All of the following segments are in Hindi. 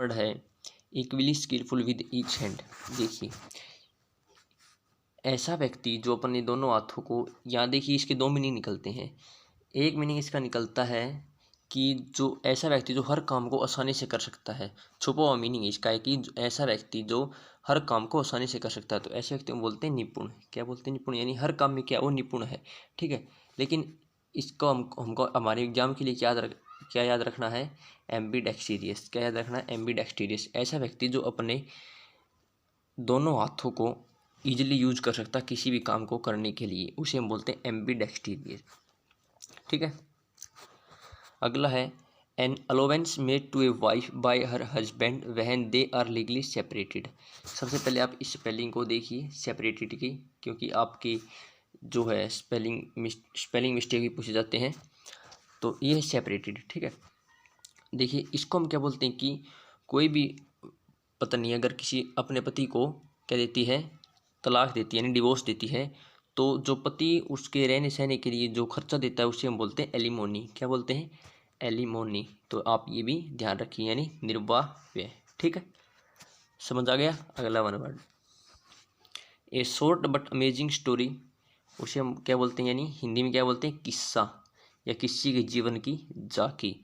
वर्ड है equally skillful with each hand. देखिए ऐसा व्यक्ति जो अपने दोनों हाथों को, यहाँ देखिए इसके दो मीनिंग निकलते हैं। एक मीनिंग इसका निकलता है कि जो ऐसा व्यक्ति जो हर काम को आसानी से कर सकता है। छुपा हुआ मीनिंग इसका है कि ऐसा व्यक्ति जो हर काम को आसानी से कर सकता है, तो ऐसे व्यक्ति को बोलते हैं निपुण। क्या बोलते हैं? निपुण, यानी हर काम में क्या वो निपुण है। ठीक है, लेकिन इसको हमको हमारे एग्जाम के लिए क्या याद रखना है? एम्बीडेक्सटीरियस। क्या याद रखना है? एम्बीडेक्सटीरियस। ऐसा व्यक्ति जो अपने दोनों हाथों को ईजिली यूज कर सकता है किसी भी काम को करने के लिए, उसे हम बोलते हैं एम्बीडेक्सटीरियस। ठीक है, अगला है an allowance made to a wife by her husband when they are legally separated. सबसे पहले आप इस स्पेलिंग को देखिए सेपरेटेड की, क्योंकि आपकी जो है स्पेलिंग मिस्टेक भी पूछे जाते हैं। तो ये है सेपरेटेड। ठीक है, देखिए इसको हम क्या बोलते हैं कि कोई भी पत्नी अगर किसी अपने पति को क्या देती है? तलाक देती है, यानी डिवोर्स देती है, तो जो पति उसके रहने सहने के लिए जो खर्चा देता है उसे हम बोलते हैं एलिमोनी। क्या बोलते हैं? एलिमोनी। तो आप ये भी ध्यान रखिए, यानी निर्वाह व्यय। ठीक है, समझ आ गया? अगला one word a short but amazing story, उसे हम क्या बोलते हैं? यानी हिंदी में क्या बोलते हैं? किस्सा या किसी के जीवन की झांकी।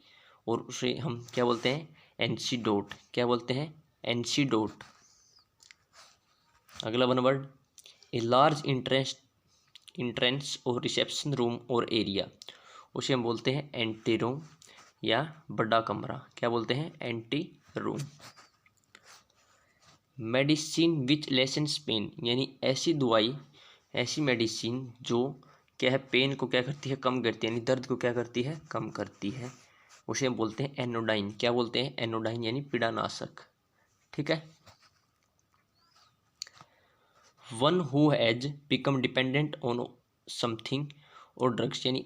और उसे हम क्या बोलते हैं? एंसीडोट। क्या बोलते हैं? एंसीडोट। अगला one word a large entrance और रिसेप्शन रूम और एरिया, उसे हम बोलते हैं एंटी रूम या बड़ा कमरा। क्या बोलते हैं? Anteroom. Medicine which lessens pain, यानी ऐसी दवाई, ऐसी मेडिसिन जो क्या है? पेन को क्या करती है? कम करती है, यानी दर्द को क्या करती है? कम करती है, उसे हम बोलते हैं एनोडाइन। क्या बोलते हैं? एनोडाइन, यानी पीड़ानाशक। ठीक है, one who has become dependent on something और ड्रग्स, यानी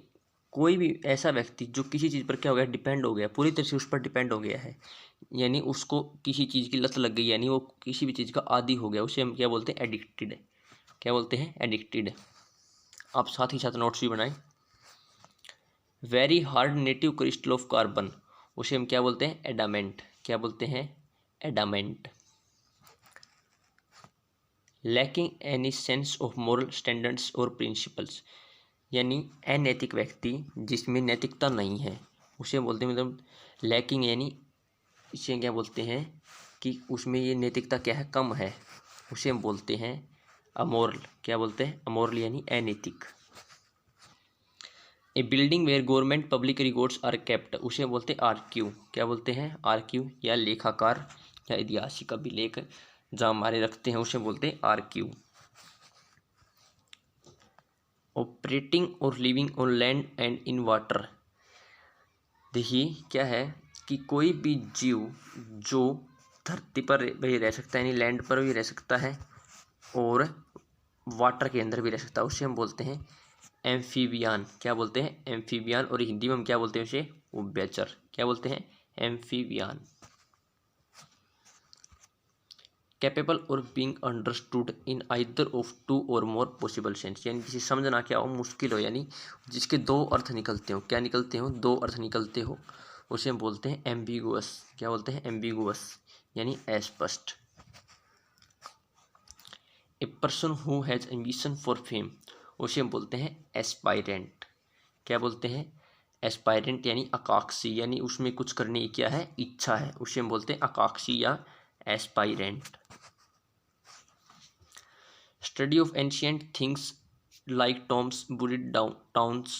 कोई भी ऐसा व्यक्ति जो किसी चीज़ पर क्या हो गया? डिपेंड हो गया, पूरी तरह से उस पर डिपेंड हो गया है, यानी उसको किसी चीज़ की लत लग गई, यानी वो किसी भी चीज़ का आदी हो गया, उसे हम क्या बोलते हैं? एडिक्टेड। क्या बोलते हैं? एडिक्टेड। आप साथ ही साथ नोट्स भी बनाएं। Very hard native crystal of carbon, उसे हम क्या बोलते हैं? एडामेंट। क्या बोलते हैं? Adamant. Lacking any sense of moral standards और प्रिंसिपल्स, यानी अनैतिक व्यक्ति जिसमें नैतिकता नहीं है, उसे बोलते हैं, मतलब लैकिंग, यानी इसे क्या बोलते हैं कि उसमें ये नैतिकता क्या है? कम है, उसे हम बोलते हैं अमोरल। क्या बोलते हैं? अमोरल, यानी अनैतिक। A building where government public records are kept, उसे बोलते हैं आरक्यू। क्या बोलते हैं? आरक्यू, या लेखाकार या ऐतिहासिक अभिलेख जहाँ हमारे रखते हैं, उसे बोलते हैं आरक्यू। ऑपरेटिंग और living on land and in water, देखिए क्या है कि कोई भी जीव जो धरती पर भी रह सकता है, यानी लैंड पर भी रह सकता है और वाटर के अंदर भी रह सकता है, उसे हम बोलते हैं एम्फीबियन। क्या बोलते हैं? एम्फीबियन। और हिंदी में हम क्या बोलते हैं उसे? उभयचर। क्या बोलते हैं? Amphibian. Capable or being understood in either of two or more possible sense, यानी किसी समझना क्या हो? मुश्किल हो, यानी जिसके दो अर्थ निकलते हो। क्या निकलते हो? दो अर्थ निकलते हो, उसे हम बोलते हैं एम्बिगुअस। क्या बोलते हैं? एम्बिगुअस, यानी अस्पष्ट। ए person who has ambition for fame, उसे हम बोलते हैं एस्पायरेंट। क्या बोलते हैं? एस्पायरेंट, यानी आकांक्षी, यानी उसमें कुछ करने की क्या है? इच्छा है, उसे हम बोलते हैं आकांक्षी या aspirant. Study of ancient things like Tom's buried towns,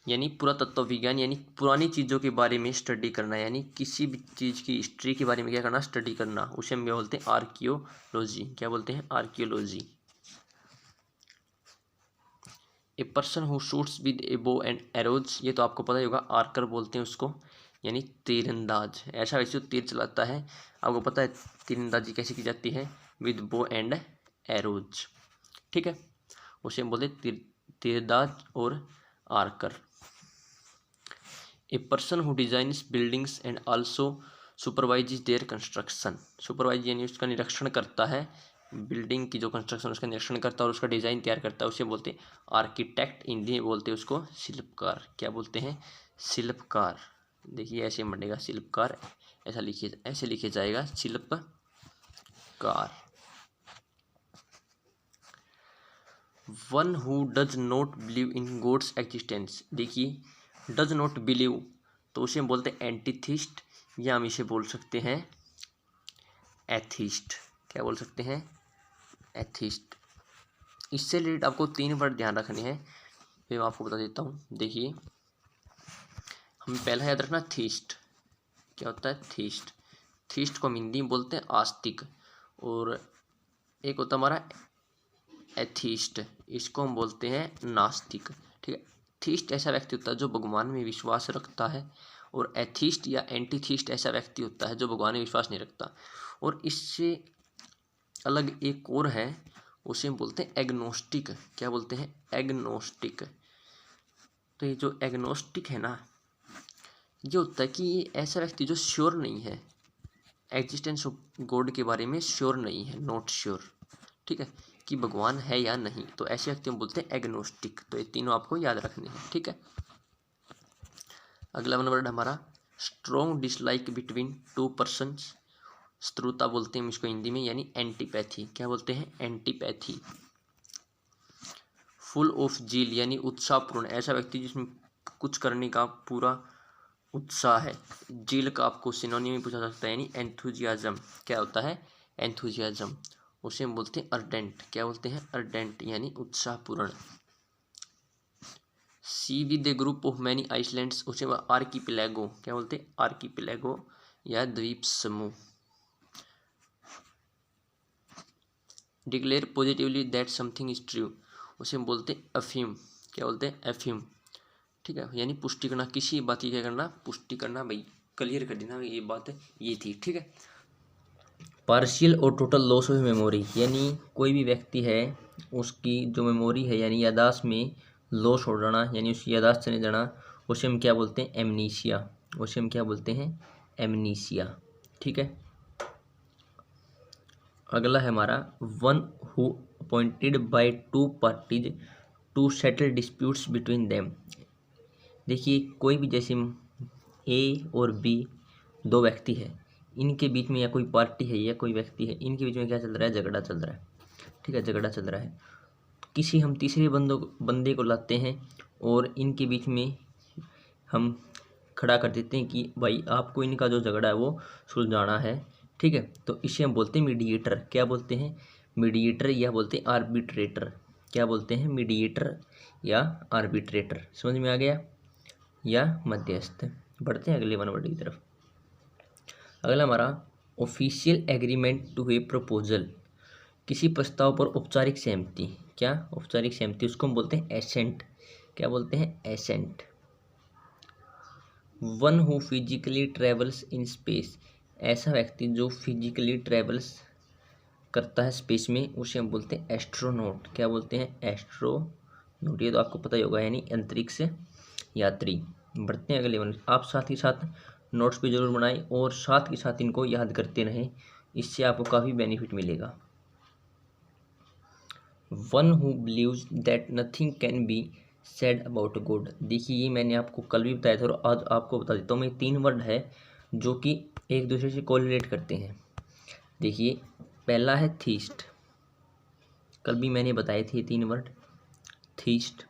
यानी पुरातत्व विज्ञान, यानी पुरानी चीज़ों के बारे में स्टडी करना, यानी किसी भी चीज़ की हिस्ट्री के बारे में क्या करना? स्टडी करना, उसे हम क्या बोलते हैं? आर्कियोलॉजी। क्या बोलते हैं? Archaeology. A person who shoots with A bow and arrows, ये तो आपको पता ही होगा, आर्कर बोलते हैं उसको, यानी तीरंदाज। ऐसा वैसे जो तीर चलाता है, आपको पता है तीरंदाजी कैसे की जाती है? With bow and arrows. ठीक है, उसे हम बोलते हैं तीरंदाज और archer. A person who designs buildings and also supervise their construction, supervise यानी उसका निरीक्षण करता है, बिल्डिंग की जो कंस्ट्रक्शन उसका निरीक्षण करता है और उसका डिज़ाइन तैयार करता है, उसे बोलते हैं आर्किटेक्ट। हिंदी में बोलते हैं उसको शिल्पकार। क्या बोलते हैं? शिल्पकार। देखिए ऐसे बढ़ेगा शिल्पकार, ऐसे लिखे जाएगा शिल्पकार। One who does not believe in God's existence. देखिए, डज नॉट बिलीव तो उसे हम बोलते हैं एंटीथिस्ट, या हम इसे बोल सकते हैं एथिस्ट। क्या बोल सकते हैं? एथिस्ट। इससे रिलेटेड आपको 3 वर्ड ध्यान रखने हैं, फिर मैं आपको बता देता हूँ। देखिए, हमें पहला याद रखना थीस्ट। क्या होता है? थीस्ट। थीस्ट को हम हिंदी में बोलते हैं आस्तिक। और एक होता है हमारा एथीस्ट, इसको हम बोलते हैं नास्तिक। ठीक है। थीस्ट ऐसा व्यक्ति होता है जो भगवान में विश्वास रखता है, और एथीस्ट या एंटीथीस्ट ऐसा व्यक्ति होता है जो भगवान में विश्वास नहीं रखता। और इससे अलग एक और है, उसे हम बोलते हैं एग्नोस्टिक। क्या बोलते हैं? एग्नोस्टिक। तो ये जो एग्नोस्टिक है ना, ये होता है कि ये ऐसा व्यक्ति जो श्योर नहीं है, एग्जिस्टेंस ऑफ गॉड के बारे में श्योर नहीं है, नॉट श्योर। ठीक है, कि भगवान है या नहीं, तो ऐसे व्यक्ति हम बोलते हैं एग्नोस्टिक। तो ये तीनों आपको याद रखने हैं। ठीक है। अगला वर्ड हमारा स्ट्रॉन्ग डिसलाइक बिटवीन 2 पर्सन्स। शत्रुता बोलते हैं इसको हिंदी में, यानी एंटीपैथी। क्या बोलते हैं? एंटीपैथी। फुल ऑफ जील यानी उत्साहपूर्ण, ऐसा व्यक्ति जिसमें कुछ करने का पूरा उत्साह है। जील का आपको सिनोनिम में पूछा जा सकता है, यानी एंथुजियाज्म। क्या होता है? एंथुजियाज्म। उसे हम बोलते हैं अर्डेंट। क्या बोलते हैं? अर्डेंट, यानी उत्साहपूर्ण। Sea with a group of many islands, उसे आर्कीपिलेगो। क्या बोलते हैं? आर्कीपिलेगो या द्वीप समूह। Declare positively that something is true, उसे हम बोलते हैं अफीम। क्या बोलते हैं? अफीम। ठीक है, यानी पुष्टि करना, किसी बात की क्या करना? पुष्टि करना। भाई क्लियर कर देना ये बात है, ये थी। ठीक है। पार्शियल और टोटल लॉस ऑफ मेमोरी, यानी कोई भी व्यक्ति है उसकी जो मेमोरी है यानी याददाश्त में लॉस हो जाना, यानी उसकी याददाश्त चले जाना, उसे हम क्या बोलते हैं? एमनीशिया। उसे हम क्या बोलते हैं? एमनीशिया। ठीक है। अगला है हमारा one who appointed by 2 parties to settle disputes between them. देखिए, कोई भी जैसे ए और बी 2 व्यक्ति है, इनके बीच में या कोई पार्टी है या कोई व्यक्ति है, इनके बीच में क्या चल रहा है? झगड़ा चल रहा है। ठीक है, झगड़ा चल रहा है। किसी हम तीसरे बंदे को लाते हैं और इनके बीच में हम खड़ा कर देते हैं कि भाई आपको इनका जो झगड़ा है वो सुलझाना है। ठीक है, तो इसे हम बोलते हैं मीडिएटर। क्या बोलते हैं? मीडिएटर, या बोलते हैं आर्बिट्रेटर। क्या बोलते हैं? मीडिएटर या आर्बिट्रेटर। समझ में आ गया? या मध्यस्थ। बढ़ते हैं अगले 1 वर्ड की तरफ। अगला हमारा official agreement to a proposal, किसी प्रस्ताव पर औपचारिक सहमति। क्या? औपचारिक सहमति, उसको हम बोलते हैं एसेंट। क्या बोलते हैं? Assent. One who physically travels in space, ऐसा व्यक्ति जो फिजिकली ट्रेवल्स करता है स्पेस में, उसे हम बोलते हैं एस्ट्रोनॉट। क्या बोलते हैं? एस्ट्रोनॉट। ये तो आपको पता ही होगा, यानी अंतरिक्ष यात्री। बढ़ते हैं अगले वन। आप साथ ही साथ नोट्स भी जरूर बनाएं और साथ के साथ इनको याद करते रहें, इससे आपको काफ़ी बेनिफिट मिलेगा। One who believes that nothing can be said about God. देखिए, ये मैंने आपको कल भी बताया था और आज आपको बता देता हूँ। मैं 3 वर्ड है जो कि एक दूसरे से कोरिलेट करते हैं। देखिए, पहला है थीस्ट, कल भी मैंने बताए थे 3 वर्ड, थीस्ट।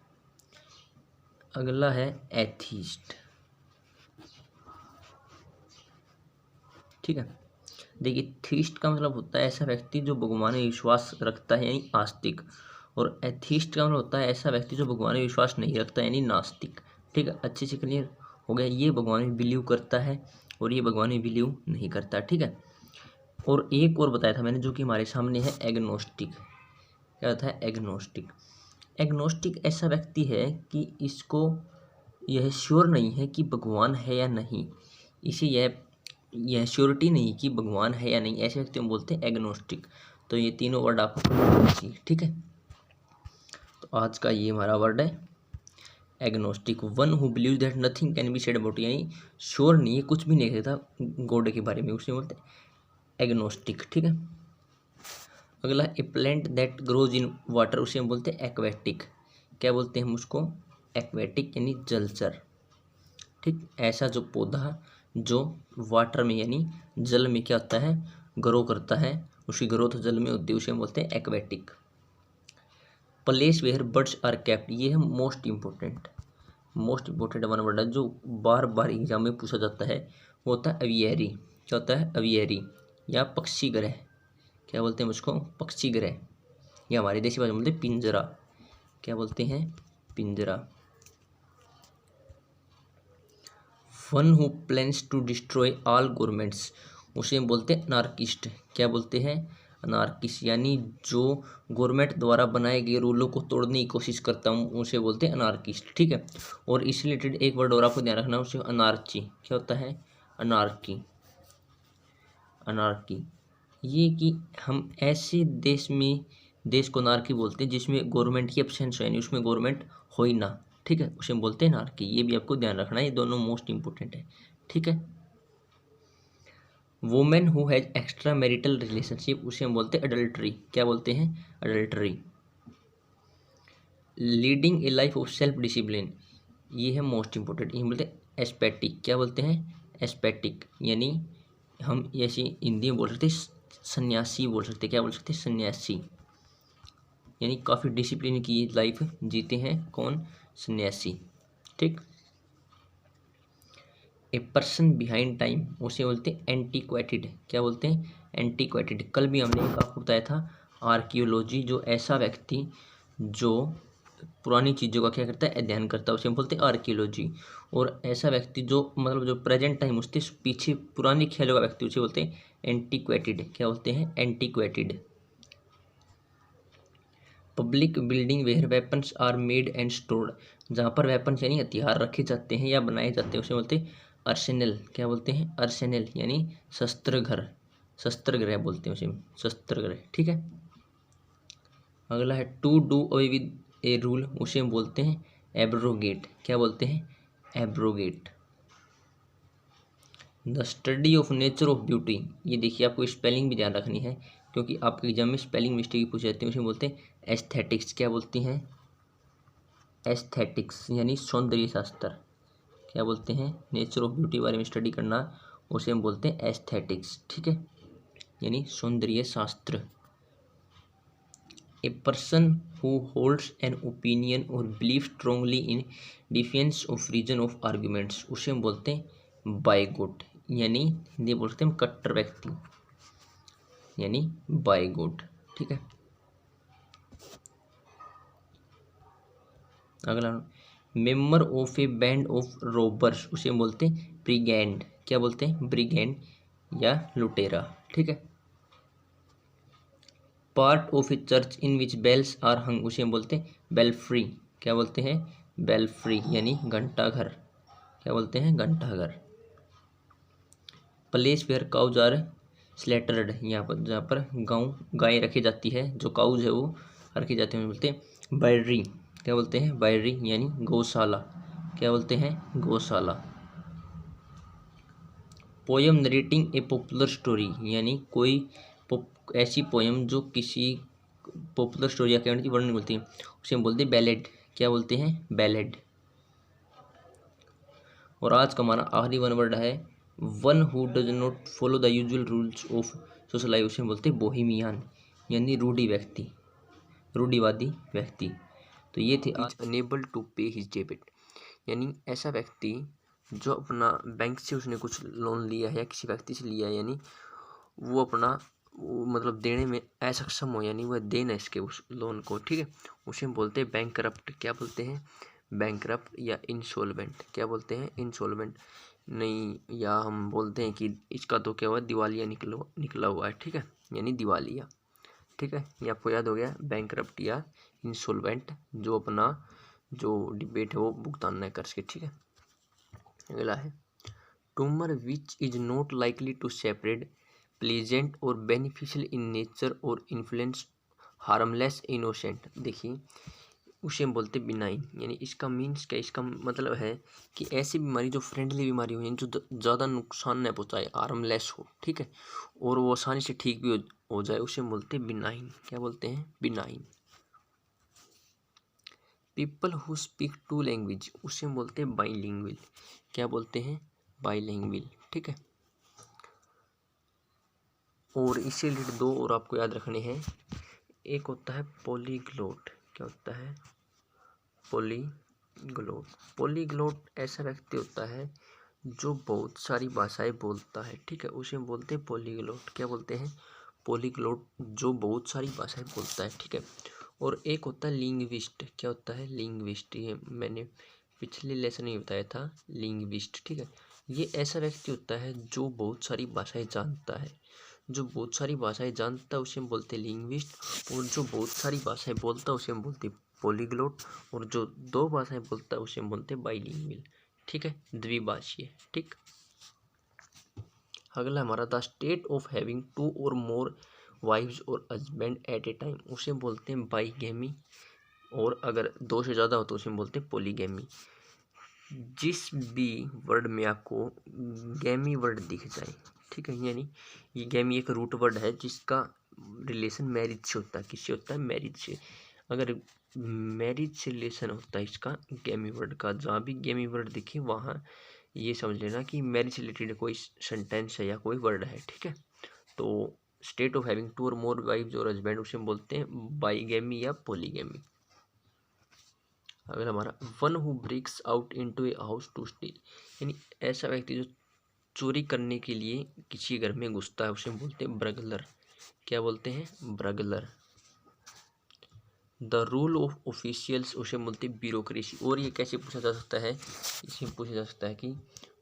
अगला है एथीस्ट। ठीक है। देखिए, थीस्ट का मतलब होता है ऐसा व्यक्ति जो भगवान में विश्वास रखता है, यानी आस्तिक। और एथीस्ट का मतलब होता है ऐसा व्यक्ति जो भगवान में विश्वास नहीं रखता, यानी नास्तिक। ठीक है, अच्छे से क्लियर हो गया। ये भगवान में बिलीव करता है और ये भगवान में बिलीव नहीं करता। ठीक है। और एक और बताया था मैंने, जो कि हमारे सामने है, एग्नोस्टिक। क्या होता है? एग्नोस्टिक। एग्नोस्टिक ऐसा व्यक्ति है कि इसको यह श्योर नहीं है कि भगवान है या नहीं, इसे यह श्योरिटी नहीं कि भगवान है या नहीं, ऐसे व्यक्ति हम बोलते हैं एग्नोस्टिक। तो ये तीनों वर्ड आपको पढ़ना चाहिए। ठीक है। तो आज का ये हमारा वर्ड है agnostic. One who believe that nothing can be said about, यानी श्योर नहीं है, कुछ भी नहीं कहता गॉड के बारे में, उसे बोलते हैं एग्नोस्टिक। ठीक है। अगला a plant that grows in water, उसे हम बोलते हैं एक्वेटिक। क्या बोलते हैं हम उसको? एक्वेटिक, यानी जलचर। ठीक, ऐसा जो पौधा जो वाटर में यानी जल में क्या होता है, ग्रो करता है, उसकी ग्रोथ जल में होती है, उसे हम बोलते हैं aquatic. Place where birds are kept, ये है मोस्ट इंपॉर्टेंट वन वर्ड है जो बार बार एग्जाम में पूछा जाता है, वो होता है अवियरी। क्या होता है, अवियरी या पक्षी ग्रह, क्या बोलते हैं उसको, पक्षी ग्रह, या हमारी देसी भाषा में बोलते हैं पिंजरा। क्या बोलते हैं, पिंजरा। One who plans to destroy all governments, उसे हम बोलते हैं अनार्किस्ट। क्या बोलते हैं, अनार्किस्ट, यानी जो गवर्नमेंट द्वारा बनाए गए रूलों को तोड़ने की कोशिश करता हूँ उसे बोलते हैं अनार्किस्ट। ठीक है, और इससे रिलेटेड एक वर्ड और आपको ध्यान रखना, उसे अनार्ची। क्या होता है, अनार्की, अनार्की। ये कि हम ऐसे देश को अनार्की बोलते हैं जिसमें गवर्नमेंट की एब्सेंस हो, यानी उसमें गवर्नमेंट हो ही ना। ठीक है, उसे हम बोलते हैं अनार्की। ये भी आपको ध्यान रखना है, ये दोनों मोस्ट इंपॉर्टेंट है। ठीक है, women who has extra marital relationship, उसे हम बोलते हैं अडल्ट्री। क्या बोलते हैं, adultery. Leading a life of self discipline, ये है मोस्ट इंपॉर्टेंट, ये बोलते हैं एस्पेटिक। क्या बोलते हैं, एस्पेटिक, यानी हम ऐसे हिंदी में बोल सकते हैं सन्यासी बोल सकते हैं। क्या बोल सकते हैं, सन्यासी, यानी काफ़ी डिसिप्लिन की लाइफ जीते हैं कौन, सन्यासी। ठीक, ए पर्सन बिहाइंड टाइम, उसे बोलते हैं एंटीक्वेटेड। क्या बोलते हैं, एंटीक्वेटेड। कल भी हमने एक आपको बताया था आर्कियोलॉजी, जो ऐसा व्यक्ति जो पुरानी चीज़ों का क्या करता है, अध्ययन करता है, उसे हम बोलते हैं आर्कियोलॉजी। और ऐसा व्यक्ति जो मतलब जो प्रेजेंट टाइम उसके पीछे पुरानी खेलों का व्यक्ति, उसे बोलते हैं एंटीक्वेटेड। क्या बोलते हैं, antiquated. Public building where weapons are made and stored, जहाँ पर वेपन्स यानी हथियार रखे जाते हैं या बनाए जाते हैं उसे बोलते हैं अर्सेनल। क्या बोलते हैं, अर्सेनल, यानी शस्त्र घर, शस्त्र गृह बोलते हैं उसे, शस्त्र गृह। ठीक है, अगला है to do away with a rule, उसे हम बोलते हैं एब्रोगेट। क्या बोलते हैं, abrogate. The study of nature of beauty, ये देखिए आपको स्पेलिंग भी ध्यान रखनी है क्योंकि आपके एग्जाम में स्पेलिंग मिस्टेक पूछी जाती है, उसे बोलते हैं एस्थेटिक्स। क्या बोलती हैं, एस्थेटिक्स, यानी सौंदर्य शास्त्र। क्या बोलते हैं, नेचर ऑफ ब्यूटी बारे में स्टडी करना, उसे हम बोलते हैं एस्थेटिक्स। ठीक है, यानी सौंदर्य शास्त्र। A person who holds an opinion और believe strongly in defence of reason of arguments, उसे हम बोलते हैं बायगोट, यानी हिंदी बोल सकते हैं हम कट्टर व्यक्ति, यानी बायगोट। ठीक है, अगला member of A band of robbers, उसे हम बोलते हैं ब्रिगेंड। क्या बोलते हैं, ब्रिगेंड या लुटेरा। ठीक है, part of a church in which bells are hung, उसे हम बोलते हैं बेल्फ्री। क्या बोलते हैं, बेल्फ्री, यानी घंटा घर। क्या बोलते हैं, घंटा घर। प्लेस वेयर काउज आर स्लेटर्ड, यहाँ पर जहाँ पर गाय रखी जाती है, जो काउज है वो रखी जाती है, बोलते हैं बैरी। क्या बोलते हैं, बैरी, यानी गौशाला। क्या बोलते हैं, गौशाला। पोयम नरेटिंग ए पॉपुलर स्टोरी, यानी कोई ऐसी पोयम जो किसी पॉपुलर स्टोरी या कहने की वर्णन बोलती है, उसे हम बोलते हैं बैलेड। क्या बोलते हैं, बैलेड। और आज का हमारा आखिरी वन वर्ड है one who does not follow the usual rules of social life, उसे हम बोलते हैं बोहेमियन, यानी रूढ़ी व्यक्ति, रूढ़िवादी व्यक्ति। तो ये थे अनेबल टू पे हिज डेबिट, यानी ऐसा व्यक्ति जो अपना बैंक से उसने कुछ लोन लिया है या किसी व्यक्ति से लिया है, यानी वो अपना मतलब देने में असक्षम हो, यानी वह दे ना इसके उस लोन को। ठीक है, उसे हम बोलते हैं बैंकरप्ट। क्या बोलते हैं, बैंकरप्ट या इंसॉल्वेंट। क्या बोलते हैं, इंसॉल्वेंट नहीं, या हम बोलते हैं कि इसका तो क्या हुआ, दिवालिया निकला हुआ है। ठीक है, यानी दिवालिया। ठीक है, ये आपको याद हो गया, बैंकरप्ट या इंसॉल्वेंट, जो अपना जो डिबेट है वो भुगतान न कर सके। ठीक है, अगला है tumour which is not likely to separate pleasant or beneficial in nature or influence harmless innocent. देखिए उसे हम बोलते हैं बिनाइन, यानी इसका मीन्स क्या, इसका मतलब है कि ऐसी बीमारी जो फ्रेंडली बीमारी हो, यानी जो ज़्यादा नुकसान न पहुँचाए, हार्मलेस हो। ठीक है, और वो आसानी से ठीक भी हो जाए, उसे हम बोलते हैं बिनाइन। क्या बोलते हैं, benign. People who speak two language, उसे हम बोलते हैं बाईलिंगुअल। क्या बोलते हैं, बाईलिंगुअल। ठीक है। और इससे रिलेटेड दो और आपको याद रखने हैं। एक होता है पॉलीग्लोट। क्या होता है? पॉलीग्लोट। पॉलीग्लोट ऐसा व्यक्ति होता है जो बहुत सारी भाषाएं बोलता है, ठीक है, उसे बोलते हैं पॉलीग्लोट। क्या बोलते हैं? पॉलीग्लोट, जो बहुत सारी भाषाएं बोलता है, ठीक है। और एक होता है लिंग्विस्ट। क्या होता है? लिंग्विस्ट। ये मैंने पिछले लेसन में बताया था, लिंग्विस्ट, ठीक है। ये ऐसा व्यक्ति होता है जो बहुत सारी भाषाएं जानता है। जो बहुत सारी भाषाएं जानता है उसे हम बोलते हैं लिंग्विस्ट। और जो बहुत सारी भाषाएं बोलता है उसे हम बोलते हैं पॉलीग्लोट। और जो दो भाषाएं बोलता है उसे हम बोलते हैं बाइलिंगुअल, ठीक है, द्विभाषीय, ठीक। अगला हमारा the state of having two or more wifes or husband at a time, उसे बोलते हैं बाईगैमी। और अगर दो से ज़्यादा हो तो उसे बोलते हैं पॉलीगैमी। जिस भी वर्ड में आपको गैमी वर्ड दिख जाए, ठीक है, यानी ये गैमी एक रूट वर्ड है जिसका रिलेशन मैरिज से होता है। किससे होता है? मैरिज से। अगर मैरिज से रिलेशन होता है इसका गैमी वर्ड का, जहाँ भी गैमी वर्ड दिखे वहाँ ये समझ लेना कि मैरिज से रिलेटेड कोई सेंटेंस है या कोई वर्ड है, ठीक है। तो state of having two or more wifes or husband उसे हम बोलते हैं बाईगैमी या पॉलीगैमी। अगर हमारा one who breaks out into a house to steal, यानी ऐसा व्यक्ति जो चोरी करने के लिए किसी घर में घुसता है उसे हम बोलते हैं ब्रगलर। क्या बोलते हैं? ब्रगलर। द रूल ऑफ ऑफिशियल्स उसे बोलते हैं ब्यूरोक्रेसी। और ये कैसे पूछा जा सकता है? इसे पूछा जा सकता है कि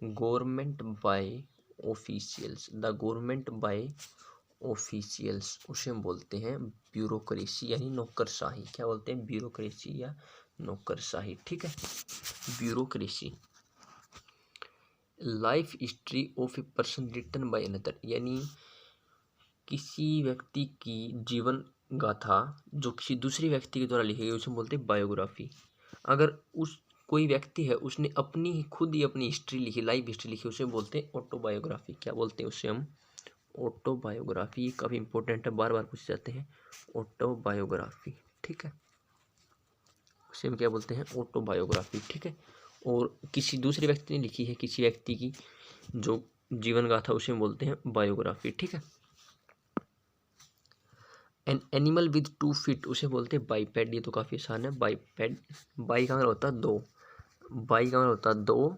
government by officials, the government by officials उसे हम बोलते हैं ब्यूरोक्रेसी यानी नौकरशाही। क्या बोलते हैं? ब्यूरोक्रेसी या नौकरशाही, ठीक है, bureaucracy. Life history of a person written by another, यानी किसी व्यक्ति की जीवन गाथा जो किसी दूसरे व्यक्ति के द्वारा लिखी गई उसे बोलते हैं बायोग्राफी। अगर उस कोई व्यक्ति है उसने अपनी ही खुद ही अपनी हिस्ट्री लिखी, लाइफ हिस्ट्री लिखी, उसे बोलते हैं ऑटोबायोग्राफी। क्या बोलते हैं उसे हम? ऑटोबायोग्राफी। काफ़ी इंपॉर्टेंट है, बार बार पूछे जाते हैं, ऑटोबायोग्राफी, ठीक है, उसे हम क्या बोलते हैं? ऑटोबायोग्राफी, ठीक है। और किसी दूसरे व्यक्ति ने लिखी है किसी व्यक्ति की जो जीवन गाथा उसे हम बोलते हैं बायोग्राफी, ठीक है। एन एनिमल विद 2 फीट उसे बोलते हैं बाइपेड। ये तो काफ़ी आसान है, बाइपेड। बाई का मतलब होता है दो, बाई का मतलब होता है दो,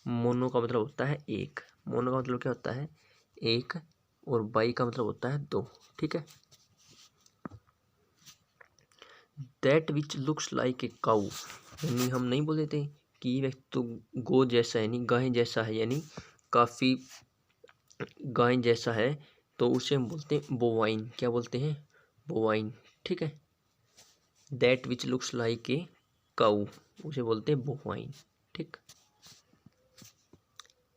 मोनो का मतलब होता है एक। मोनो का मतलब क्या होता है? एक। और बाई का मतलब होता है दो, ठीक है। That which looks like a cow, यानी हम नहीं बोल देते कि ये व्यक्ति तो गो जैसा है, यानी गाय जैसा है, यानी काफ़ी गाय जैसा है, तो उसे हम बोलते हैं बोवाइन। क्या बोलते हैं? बोवाइन, ठीक है। That which looks like a cow उसे बोलते हैं बोवाइन, ठीक।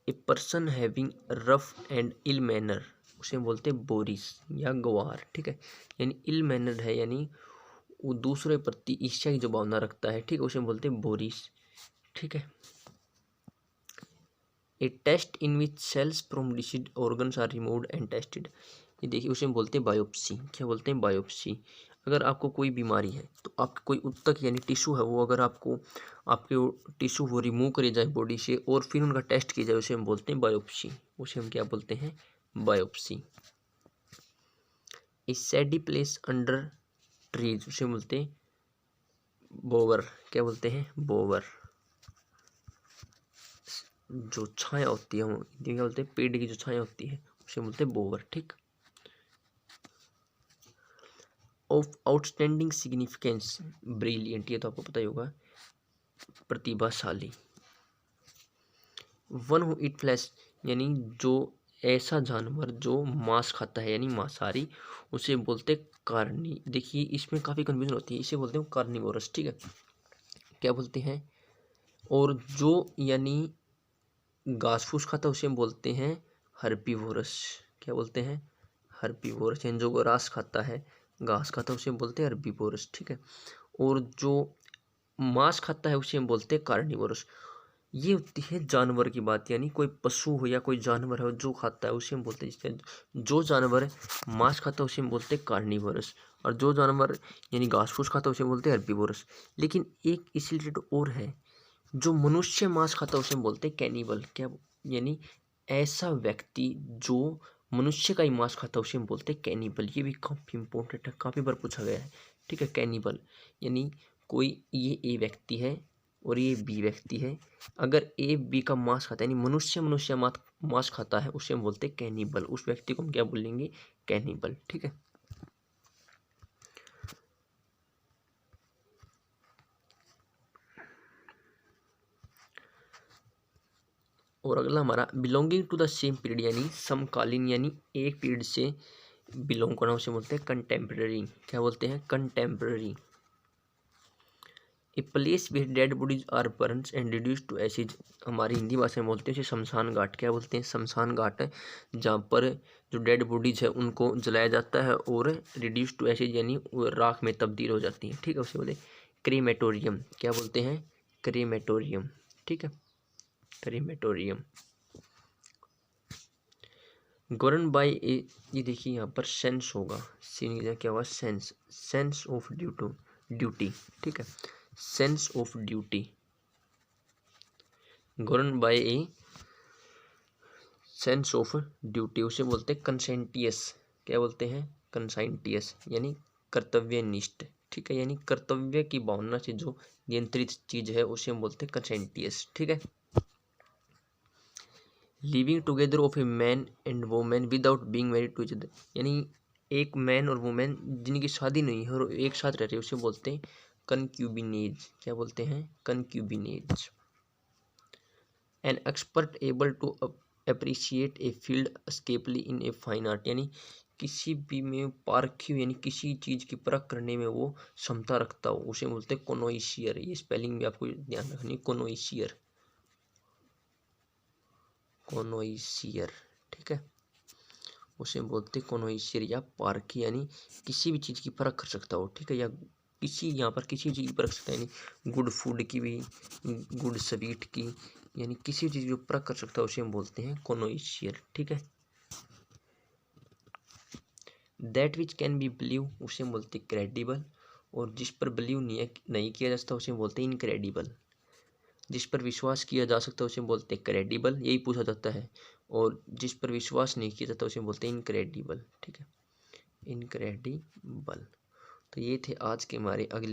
A person having rough and ill manner उसे हम बोलते हैं बोरिस या गवार, ठीक है। यानी इल मैनर है, यानी वो दूसरे प्रति ईर्ष्या की जो भावना रखता है, ठीक है, उसे हम बोलते हैं बोरिस, ठीक है। A test in which cells from disease organs are removed and tested, ये देखिए उसे हम बोलते हैं बायोप्सी। क्या बोलते हैं? बायोप्सी। अगर आपको कोई बीमारी है तो आपका कोई उत्तक यानी टिश्यू है वो अगर आपको आपके टिश्यू वो रिमूव करे जाए बॉडी से और फिर उनका टेस्ट किया जाए उसे हम बोलते हैं बायोप्सी। उसे हम क्या बोलते हैं? बायोप्सी। ए सैडी प्लेस अंडर ट्रीज उसे बोलते हैं बोवर। क्या बोलते हैं? बोवर। जो छाया होती है वो क्या बोलते हैं? पेड़ की जो छाया होती है उसे बोलते हैं बोवर, ठीक। ऑफ आउटस्टैंडिंग सिग्निफिकेंस ब्रिलियंट, ये तो आपको पता ही होगा, प्रतिभाशाली। वन हु ईट फ्लैश, यानी जो ऐसा जानवर जो मांस खाता है यानी मांसाहारी उसे बोलते कार्नी। देखिए इसमें काफ़ी कन्फ्यूजन होती है, इसे बोलते हैं कार्निवोरस, ठीक है। क्या बोलते हैं? और जो यानी घास फूस खाता है उसे हम बोलते हैं हर्बीवोरस। क्या बोलते हैं? हर्बीवोरस। यानी जो ग्रास खाता है, घास खाता है उसे हम बोलते हैं हर्बीवोरस, ठीक है। और जो मांस खाता है उसे हम बोलते हैं कार्निवोरस। ये होती है जानवर की बात, यानी कोई पशु हो या कोई जानवर है जो खाता है उसे हम बोलते हैं, जिससे जो जानवर मांस खाता है उसे हम बोलते हैं कार्निवोरस, और जो जानवर यानी घास फूस खाता है उसे बोलते हैं हर्बीवोरस। लेकिन एक इसी रिलेटेड और है, जो मनुष्य मांस खाता है उसे हम बोलते हैं कैनिबल। क्या? यानी ऐसा व्यक्ति जो मनुष्य का ही मांस खाता है उसे हम बोलते हैं कैनिबल। ये भी काफ़ी इंपॉर्टेंट है, काफ़ी बार पूछा गया है। ठीक है, कैनिबल यानी कोई ये ए व्यक्ति है और ये बी व्यक्ति है, अगर ए बी का मांस खाता है यानी मनुष्य मांस खाता है उसे हम बोलते हैं कैनिबल। उस व्यक्ति को हम क्या बोलेंगे? कैनिबल। ठीक है। और अगला हमारा belonging to the same period यानी समकालीन, यानी एक पीरियड से बिलोंग करना उसे बोलते हैं कंटेम्प्रेरी। क्या बोलते हैं? Contemporary. A place where dead bodies are burns and reduce to acid, हमारी हिंदी भाषा में बोलते हैं उसे शमशान घाट। क्या बोलते हैं? शमशान घाट है जहाँ पर जो डेड बॉडीज है उनको जलाया जाता है और रिड्यूस टू एसिड यानी वो राख में तब्दील हो जाती है। ठीक है, उसे बोलते क्रीमेटोरियम। क्या बोलते हैं? क्रीमेटोरियम। ठीक है, क्रीमेटोरियम। गवर्न बाय ए, ये देखिए यहाँ पर सेंस होगा, सीन क्या हुआ? Sense, sense of duty. ठीक है, sense of duty. Govern by a sense of duty, उसे बोलते हैं कंसेंटियस। क्या बोलते हैं? कंसेंटियस यानी कर्तव्यनिष्ठ। ठीक है, यानी कर्तव्य की भावना से जो नियंत्रित चीज है उसे हम बोलते हैं कंसेंटियस। ठीक है। Living together of a man and women without being married to each other, यानी एक मैन और वुमेन जिनकी शादी नहीं है और एक साथ रह रहे हैं उसे बोलते हैं कनक्यूबिनेज। क्या बोलते हैं? Concubinage. An expert able to appreciate a field especially in a fine art, यानी किसी भी में पारखी यानी किसी चीज की परख करने में वो क्षमता रखता हो उसे बोलते हैं कोनोइशियर। ये स्पेलिंग भी आपको ध्यान रखनी है, कोनोइशियर। कोनोइशियर। ठीक है, उसे बोलते कोनोइशियर या पारखी, यानी किसी भी चीज़ की परख कर सकता हो। ठीक है, या किसी यहाँ पर किसी चीज़ की परख सकता है, यानी गुड फूड की भी, गुड स्वीट की, यानी किसी चीज़ की परख कर सकता है उसे हम बोलते हैं कोनोइशियर। ठीक है। That which can be believe, उसे हम बोलते हैं क्रेडिबल, और जिस पर बिलीव नहीं किया जा सकता उसे हम बोलते हैं इनक्रेडिबल। जिस पर विश्वास किया जा सकता है उसे बोलते हैं क्रेडिबल, यही पूछा जाता है, और जिस पर विश्वास नहीं किया जाता उसे बोलते हैं इनक्रेडिबल। ठीक है, इनक्रेडिबल। तो ये थे आज के हमारे अगले